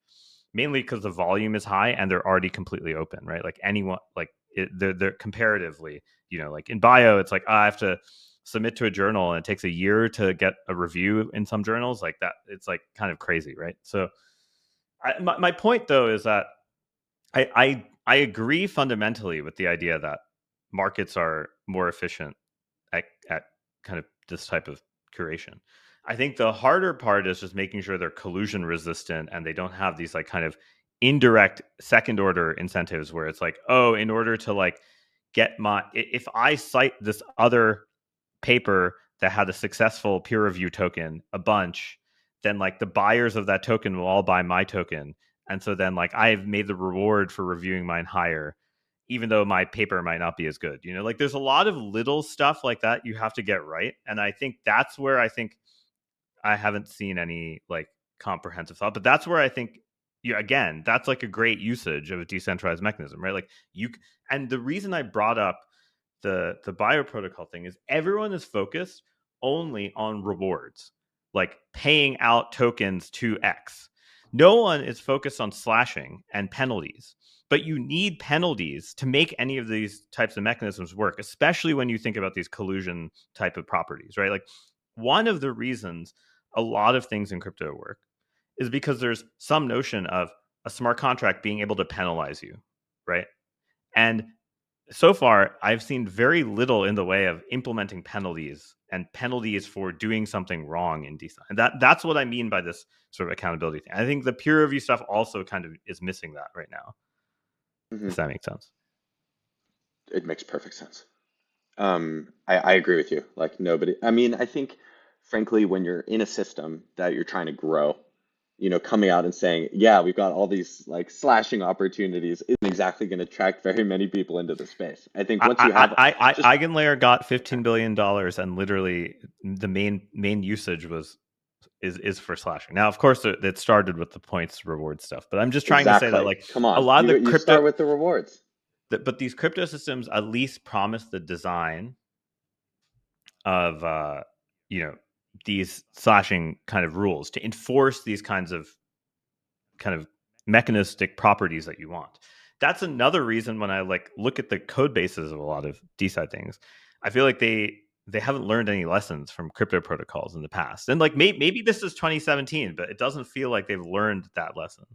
mainly because the volume is high and they're already completely open, right? Like anyone, like they're comparatively, like in bio, it's like, I have to submit to a journal and it takes a year to get a review in some journals like that. It's like kind of crazy, right? So my point though is that I agree fundamentally with the idea that markets are more efficient at kind of this type of curation. I think the harder part is just making sure they're collusion resistant and they don't have these like kind of indirect second order incentives where it's like, oh, in order to like if I cite this other paper that had a successful peer review token a bunch, then like the buyers of that token will all buy my token. And so then like I've made the reward for reviewing mine higher, even though my paper might not be as good. Like there's a lot of little stuff like that you have to get right. And I think that's where I haven't seen any like comprehensive thought, but that's where I think again, that's like a great usage of a decentralized mechanism, right? Like and the reason I brought up the bio protocol thing is everyone is focused only on rewards, like paying out tokens to X. No one is focused on slashing and penalties. But you need penalties to make any of these types of mechanisms work, especially when you think about these collusion type of properties, right? Like one of the reasons a lot of things in crypto work is because there's some notion of a smart contract being able to penalize you, right? And so far, I've seen very little in the way of implementing penalties for doing something wrong in DeSci. And that's what I mean by this sort of accountability thing. I think the peer review stuff also kind of is missing that right now, Hmm. if that makes sense. It makes perfect sense. I agree with you. Like nobody, I mean, I think frankly, when you're in a system that you're trying to grow, coming out and saying, yeah, we've got all these like slashing opportunities isn't exactly going to attract very many people into the space. I think once you have just, Eigenlayer got $15 billion and literally the main usage is for slashing. Now, of course, it started with the points reward stuff, but I'm just trying to say that exactly, like come a on, lot of the you crypto, start with the rewards. but these crypto systems at least promise the design of these slashing kind of rules to enforce these kinds of mechanistic properties that you want. That's another reason when I like look at the code bases of a lot of DeSci things, I feel like they haven't learned any lessons from crypto protocols in the past. And like maybe this is 2017, but it doesn't feel like they've learned that lesson.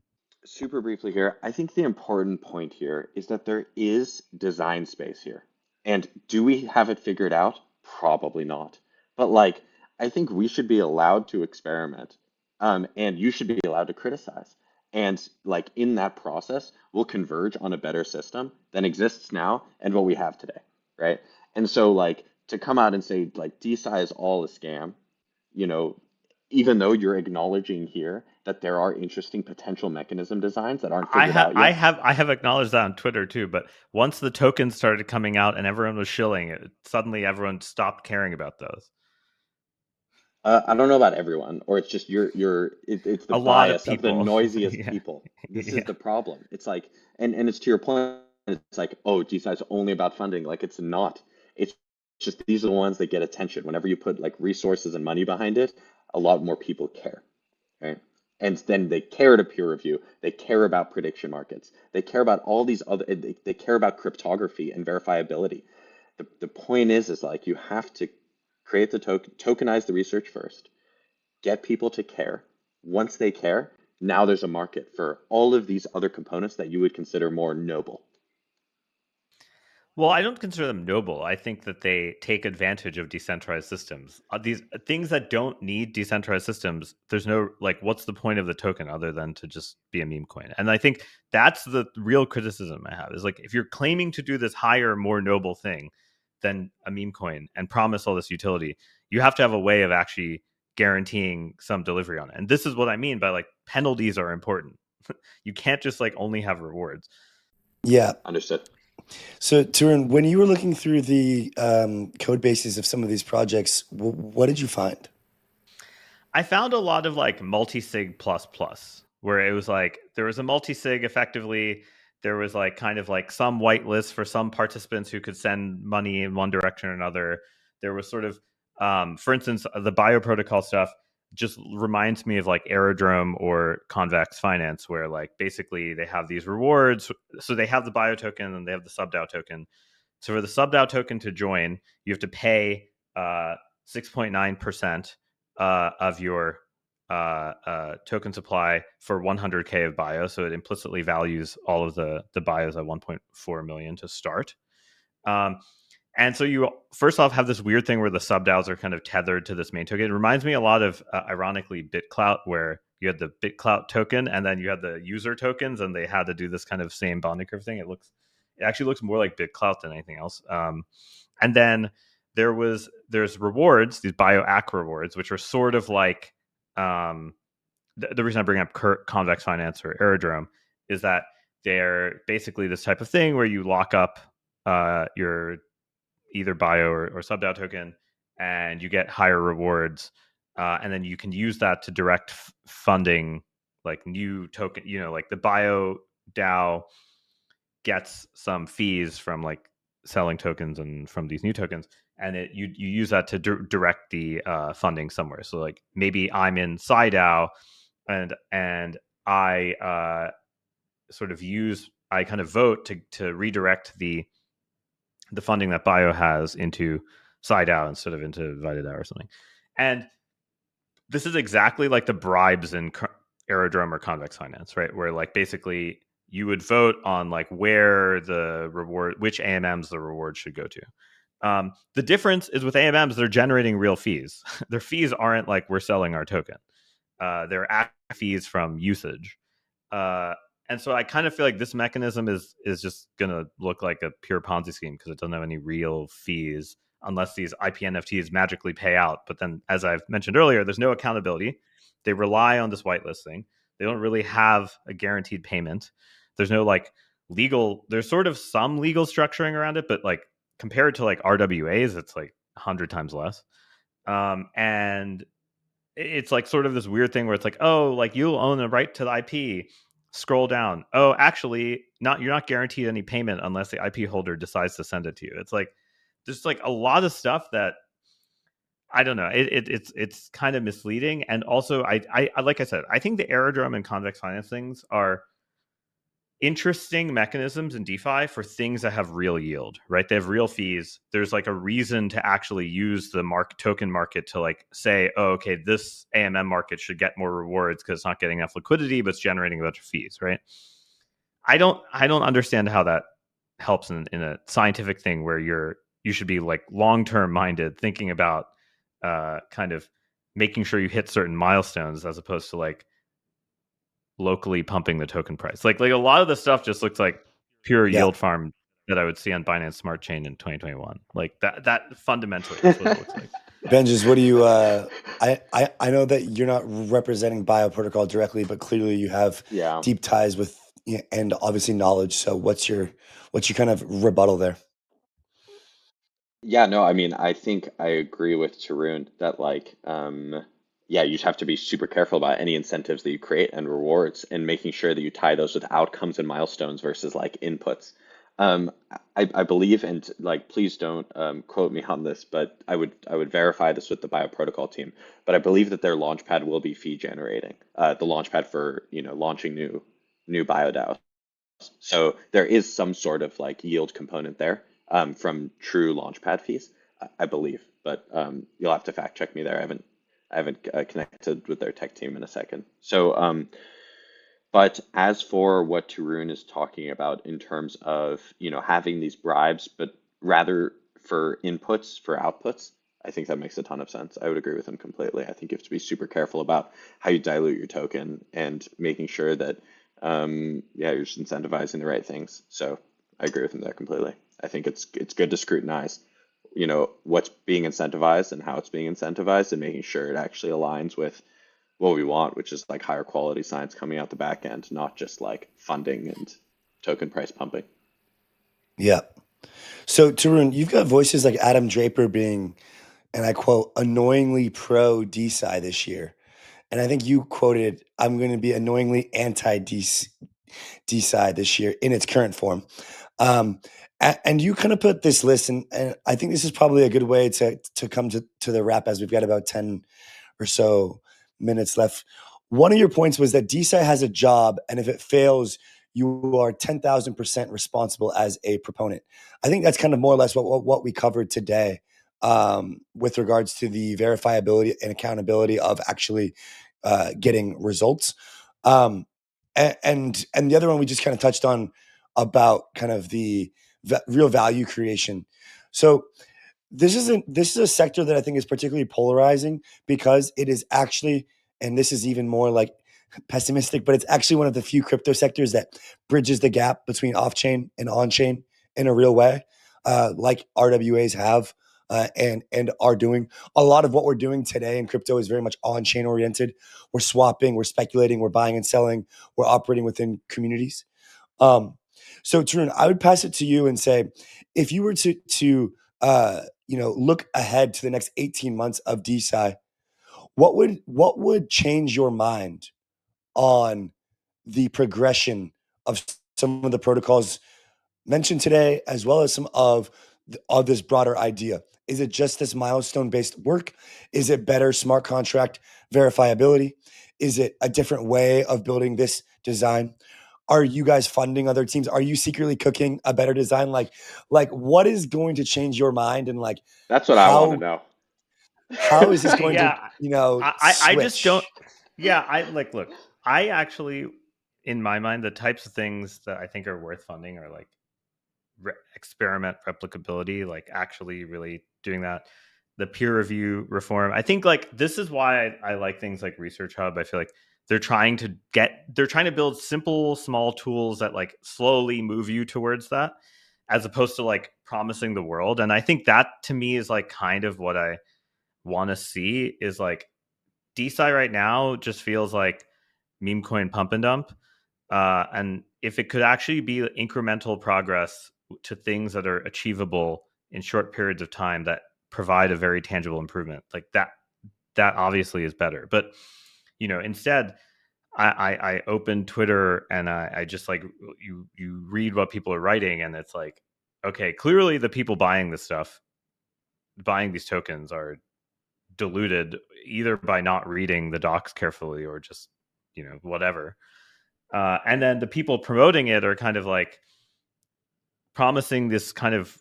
Super briefly here, I think the important point here is that there is design space here. And do we have it figured out? Probably not. But like, I think we should be allowed to experiment, and you should be allowed to criticize. And like in that process, we'll converge on a better system than exists now and what we have today, right? And so like to come out and say like DeSci is all a scam, you know, even though you're acknowledging here that there are interesting potential mechanism designs that aren't figured out yet. I have acknowledged that on Twitter too, but once the tokens started coming out and everyone was shilling it, suddenly everyone stopped caring about those. I don't know about everyone, or it's just it's the A lot of bias of the people. noisiest Yeah. people. This is Yeah. the problem. It's like, and it's to your point, it's like, oh, DeSci is only about funding. Like it's not. It's just these are the ones that get attention. Whenever you put like resources and money behind it, a lot more people care, right? And then they care to peer review. They care about prediction markets. They care about all these other. They care about cryptography and verifiability. The point is like you have to create the tokenize the research first, get people to care. Once they care, now there's a market for all of these other components that you would consider more noble. Well, I don't consider them noble. I think that they take advantage of decentralized systems. These things that don't need decentralized systems, there's no, like, what's the point of the token other than to just be a meme coin? And I think that's the real criticism I have is like, if you're claiming to do this higher, more noble thing than a meme coin and promise all this utility, you have to have a way of actually guaranteeing some delivery on it. And this is what I mean by like penalties are important. You can't just like only have rewards. Yeah. Understood. So, Tarun, when you were looking through the code bases of some of these projects, what did you find? I found a lot of like multi-sig plus plus, where it was like there was a multi-sig effectively. There was like kind of like some whitelist for some participants who could send money in one direction or another. There was sort of, for instance, the bioprotocol stuff just reminds me of like Aerodrome or Convex Finance, where like basically they have these rewards. So they have the bio token and they have the subDAO token. So for the subDAO token to join, you have to pay 6.9% of your token supply for 100K of bio. So it implicitly values all of the bios at 1.4 million to start. And so you first off have this weird thing where the subDAOs are kind of tethered to this main token. It reminds me a lot of, ironically, BitClout, where you had the BitClout token and then you had the user tokens, and they had to do this kind of same bonding curve thing. It actually looks more like BitClout than anything else. And then there's rewards, these BioAC rewards, which are sort of like the reason I bring up Convex Finance or Aerodrome is that they're basically this type of thing where you lock up your either bio or subDAO token, and you get higher rewards, and then you can use that to direct funding like new token. Like the bio DAO gets some fees from like selling tokens and from these new tokens, and you use that to direct the funding somewhere. So like maybe I'm in SciDAO, and I I kind of vote to redirect the funding that bio has into SciDAO instead of into VitaDAO or something. And this is exactly like the bribes in Aerodrome or Convex Finance, right? Where like basically you would vote on like where the reward, which AMMs the reward should go to. The difference is with AMMs, they're generating real fees. Their fees aren't like we're selling our token. They're actual fees from usage. And so I kind of feel like this mechanism is just going to look like a pure Ponzi scheme because it doesn't have any real fees unless these IP NFTs magically pay out. But then, as I've mentioned earlier, there's no accountability. They rely on this whitelisting. They don't really have a guaranteed payment. There's no like legal, there's sort of some legal structuring around it, but like compared to like RWAs, it's like 100 times less. And it's like sort of this weird thing where it's like, oh, like you'll own a right to the IP. Scroll down. Oh, actually, you're not guaranteed any payment unless the IP holder decides to send it to you. It's like there's like a lot of stuff that I don't know. It's kind of misleading, and also I like I said, I think the Aerodrome and Convex Finance things are interesting mechanisms in DeFi for things that have real yield, right? They have real fees. There's like a reason to actually use the token market to like say, oh, okay, this AMM market should get more rewards because it's not getting enough liquidity, but it's generating a bunch of fees, right? I don't understand how helps in a scientific thing where you should be like long-term minded, thinking about kind of making sure you hit certain milestones as opposed to like locally pumping the token price. Like a lot of the stuff just looks like pure Yeah. yield farm that I would see on Binance Smart Chain in 2021. Like that fundamentally, that's what it looks like. Benjis, what do you? I know that you're not representing Bio Protocol directly, but clearly you have Yeah. deep ties with and obviously knowledge. So what's your kind of rebuttal there? Yeah, no, I mean, I think I agree with Tarun that like, yeah, you just have to be super careful about any incentives that you create and rewards and making sure that you tie those with outcomes and milestones versus like inputs. Um, I believe, and like, please don't quote me on this, but I would verify this with the bioprotocol team. But I believe that their launchpad will be fee generating, the launchpad for launching new BioDAOs. So there is some sort of like yield component there from true launchpad fees, I believe. But you'll have to fact check me there. I haven't connected with their tech team in a second. So, but as for what Tarun is talking about in terms of having these bribes, but rather for inputs for outputs, I think that makes a ton of sense. I would agree with him completely. I think you have to be super careful about how you dilute your token and making sure that yeah, you're just incentivizing the right things. So I agree with him there completely. I think it's good to scrutinize, what's being incentivized and how it's being incentivized and making sure it actually aligns with what we want, which is like higher quality science coming out the back end, not just like funding and token price pumping. Yeah. So Tarun, you've got voices like Adam Draper being, and I quote, annoyingly pro DeSci this year. And I think you quoted, I'm going to be annoyingly anti DeSci this year in its current form. And you kind of put this list, and I think this is probably a good way to come to the wrap as we've got about 10 or so minutes left. One of your points was that DeSci has a job, and if it fails, you are 10,000% responsible as a proponent. I think that's kind of more or less what we covered today with regards to the verifiability and accountability of actually getting results. And the other one we just kind of touched on about kind of the real value creation. So this is a sector that I think is particularly polarizing because it is actually, and this is even more like pessimistic, but it's actually one of the few crypto sectors that bridges the gap between off-chain and on-chain in a real way, like RWAs have and are doing. A lot of what we're doing today in crypto is very much on-chain oriented. We're swapping, we're speculating, we're buying and selling, we're operating within communities. So Tarun, I would pass it to you and say, if you were to look ahead to the next 18 months of DeSci, what would change your mind on the progression of some of the protocols mentioned today, as well as some of this broader idea? Is it just this milestone based work? Is it better smart contract verifiability? Is it a different way of building this design? Are you guys funding other teams? Are you secretly cooking a better design? Like what is going to change your mind, and like That's what I want to how know. how is this going to Yeah, I just don't. switch? Yeah, I like look. I actually, in my mind, the types of things that I think are worth funding are like experiment replicability, like actually really doing that. The peer review reform. I think like this is why I like things like Research Hub. I feel like they're trying to build simple, small tools that like slowly move you towards that, as opposed to like promising the world. And I think that to me is like kind of what I want to see is like DeSci right now just feels like meme coin pump and dump. And if it could actually be incremental progress to things that are achievable in short periods of time that provide a very tangible improvement, like that obviously is better. But instead, I open Twitter and I just like you read what people are writing, and it's like, okay, clearly the people buying this stuff, buying these tokens are diluted either by not reading the docs carefully or just whatever. And then the people promoting it are kind of like promising this kind of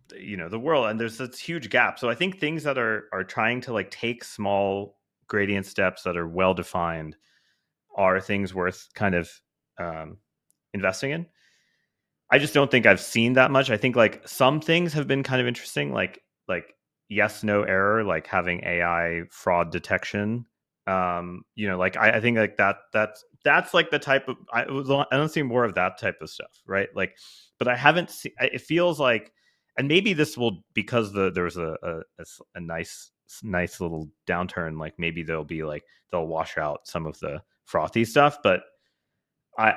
the world, and there's this huge gap. So I think things that are trying to like take small gradient steps that are well defined are things worth kind of investing in. I just don't think I've seen that much. I think like some things have been kind of interesting, like yes, no error, like having AI fraud detection. Like I think like that's like the type of I don't see more of that type of stuff, right? Like, but I haven't seen. It feels like, and maybe this will because there was a nice little downturn. Like maybe they'll wash out some of the frothy stuff, but I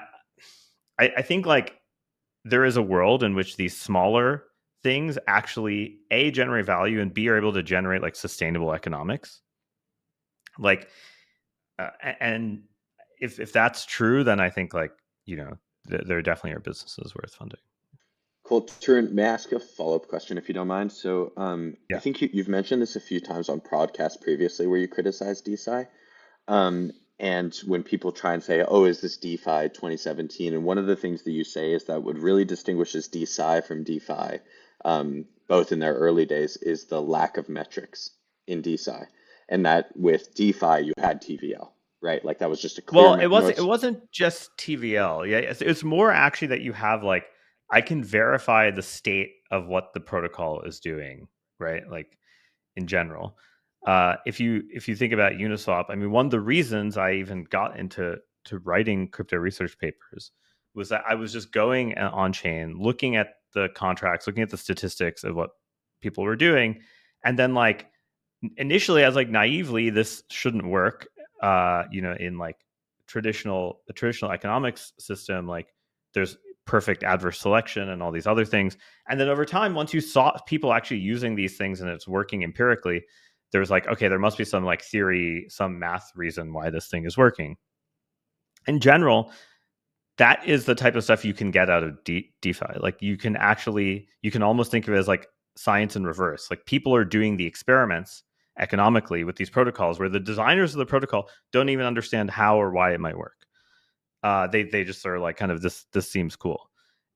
I think like there is a world in which these smaller things actually A, generate value, and B, are able to generate like sustainable economics. Like, and if that's true, then I think like, there definitely are businesses worth funding. Cool. Tarun, may I ask a follow-up question if you don't mind? So I Yeah. think you've mentioned this a few times on podcasts previously where you criticized DeSci. And when people try and say, oh, is this DeFi 2017? And one of the things that you say is that what really distinguishes DeSci from DeFi, both in their early days, is the lack of metrics in DeSci. And that with DeFi, you had TVL, right? Like that was just a clear Well, it wasn't just TVL. Yeah, it's more actually that you have like I can verify the state of what the protocol is doing, right? Like in general. If you think about Uniswap, I mean, one of the reasons I even got into writing crypto research papers was that I was just going on chain, looking at the contracts, looking at the statistics of what people were doing, and then like initially I was like naively, this shouldn't work. In like the traditional economics system, like there's perfect adverse selection and all these other things. And then over time, once you saw people actually using these things and it's working empirically, there was like, okay, there must be some like theory, some math reason why this thing is working. In general, that is the type of stuff you can get out of DeFi. Like you can almost think of it as like science in reverse. Like people are doing the experiments economically with these protocols where the designers of the protocol don't even understand how or why it might work. They just are like kind of this seems cool,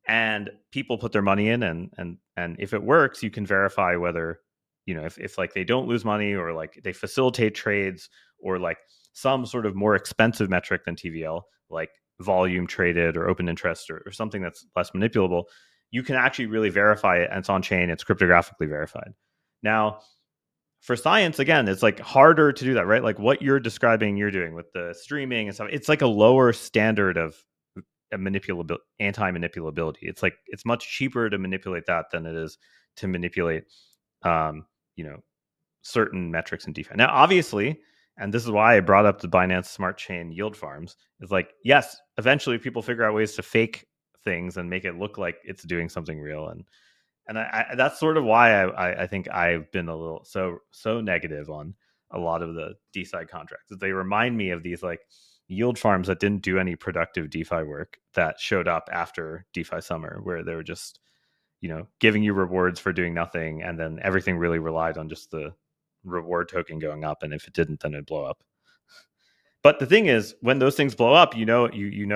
and people put their money in, and if it works, you can verify whether if like they don't lose money or like they facilitate trades or like some sort of more expensive metric than TVL, like volume traded or open interest or something that's less manipulable. You can actually really verify it, and it's on chain. It's cryptographically verified. Now, for science, again, it's like harder to do that, right? Like what you're describing, you're doing with the streaming and stuff. It's like a lower standard of anti-manipulability. It's like it's much cheaper to manipulate that than it is to manipulate, um, you know, certain metrics in DeFi. Now, obviously, and this is why I brought up the Binance Smart Chain yield farms. Is like, yes, eventually people figure out ways to fake things and make it look like it's doing something real, and that's sort of why I think I've been a little so negative on a lot of the DeSci contracts. They remind me of these like yield farms that didn't do any productive DeFi work that showed up after DeFi summer, where they were just giving you rewards for doing nothing, and then everything really relied on just the reward token going up, and if it didn't, then it'd blow up. But the thing is, when those things blow up, you know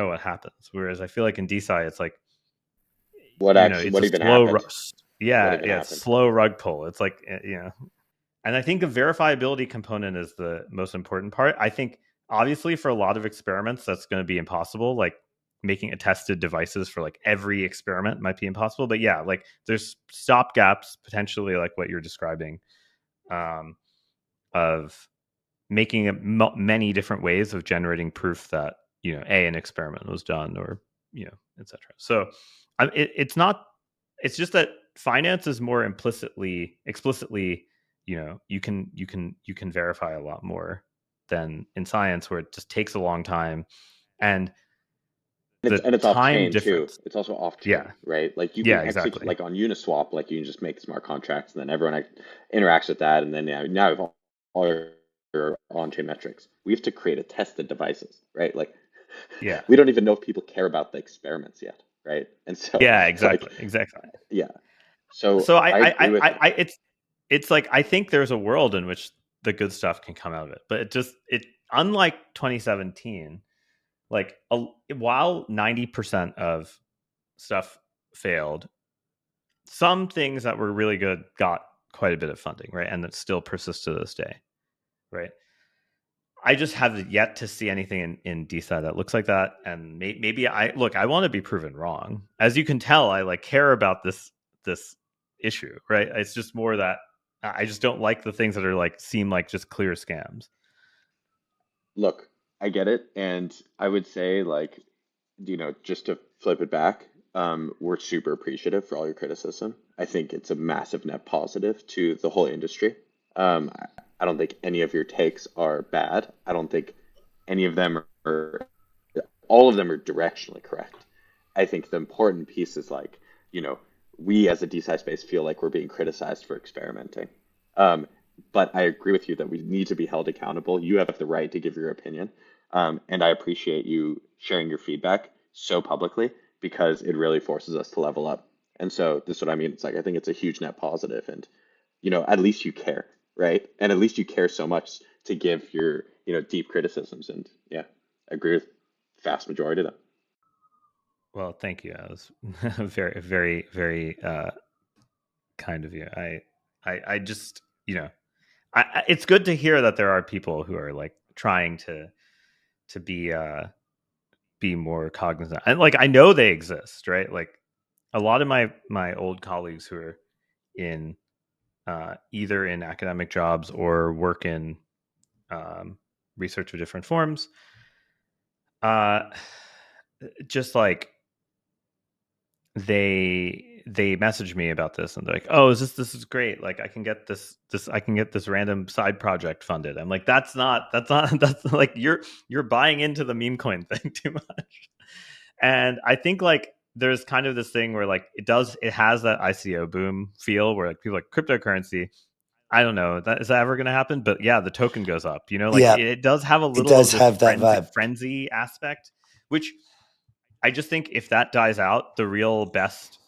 what happens. Whereas I feel like in DeSci, it's like what it's a even slow happened? it's slow rug pull. It's like and I think the verifiability component is the most important part. I think obviously for a lot of experiments that's going to be impossible. Like making attested devices for like every experiment might be impossible, but yeah, like there's stop gaps potentially, like what you're describing, of making many different ways of generating proof that an experiment was done, or etc. So it's not, it's just that finance is more explicitly you can verify a lot more than in science, where it just takes a long time, and the And it's off time chain too. difference. It's also off chain, Yeah, right? Like you can yeah, execute exactly. like on Uniswap, like you can just make smart contracts, and then everyone interacts with that, and then now you have all your on-chain metrics. We have to create a tested devices, right? Like Yeah, we don't even know if people care about the experiments yet, right? And so yeah, like exactly. yeah, so So I agree with it's like I think there's a world in which the good stuff can come out of it, but it unlike 2017, like while 90% of stuff failed, some things that were really good got quite a bit of funding, right? And that still persists to this day, right? I just have yet to see anything in DeSci that looks like that. And maybe I want to be proven wrong. As you can tell, I like care about this issue, right? It's just more that I just don't like the things that are like seem like just clear scams. Look, I get it, and I would say like, just to flip it back, we're super appreciative for all your criticism. I think it's a massive net positive to the whole industry. I don't think any of your takes are bad. I don't think any of them all of them are directionally correct. I think the important piece is like, we as a DeSci space feel like we're being criticized for experimenting. But I agree with you that we need to be held accountable. You have the right to give your opinion. And I appreciate you sharing your feedback so publicly because it really forces us to level up. And so this is what I mean. It's like, I think it's a huge net positive and, at least you care, right? And at least you care so much to give your, deep criticisms. And yeah, I agree with the vast majority of them. Well, thank you. That was very, very, very kind of you. I just, it's good to hear that there are people who are like trying to be more cognizant. And like I know they exist, right? Like a lot of my old colleagues who are in either in academic jobs or work in research of different forms, just like they message me about this and they're like, oh, this is great, like I can get this random side project funded. I'm like, that's like you're buying into the meme coin thing too much. And I think like there's kind of this thing where like it has that ICO boom feel where like people like cryptocurrency, I don't know, is that ever going to happen? But yeah, the token goes up, like Yeah, it does have a it little of does this have that vibe. frenzy aspect, which I just think if that dies out, the real best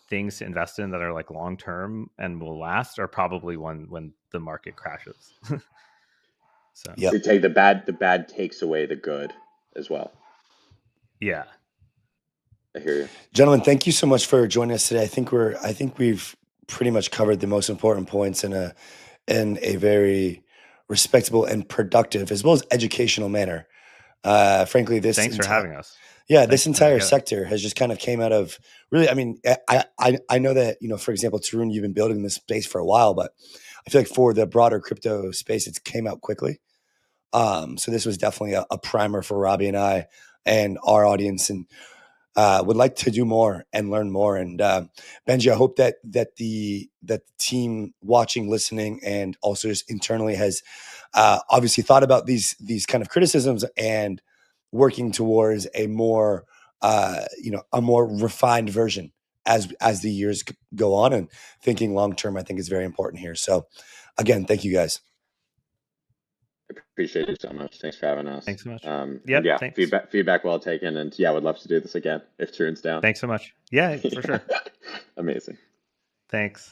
things to invest in that are like long term and will last are probably when the market crashes. So Yep. They take the bad takes away the good as well. yeah. I hear you. Gentlemen, thank you so much for joining us today. I think we've pretty much covered the most important points in a very respectable and productive as well as educational manner. Frankly, Thanks for having us. Yeah, Thanks. this entire sector has just kind of came out of really. I mean, I know that for example, Tarun, you've been building this space for a while, but I feel like for the broader crypto space, it's came out quickly. So this was definitely a primer for Robbie and I and our audience, and would like to do more and learn more. And Benji, I hope that the team watching, listening, and also just internally has obviously thought about these kind of criticisms and working towards a more a more refined version as the years go on, and thinking long term. I think is very important here. So again, thank you guys. Appreciate it so much. Thanks for having us. Thanks so much. And Yeah, thanks. feedback well taken. And yeah, would love to do this again if Tarun's down. Thanks so much. Yeah, for sure. Amazing. Thanks.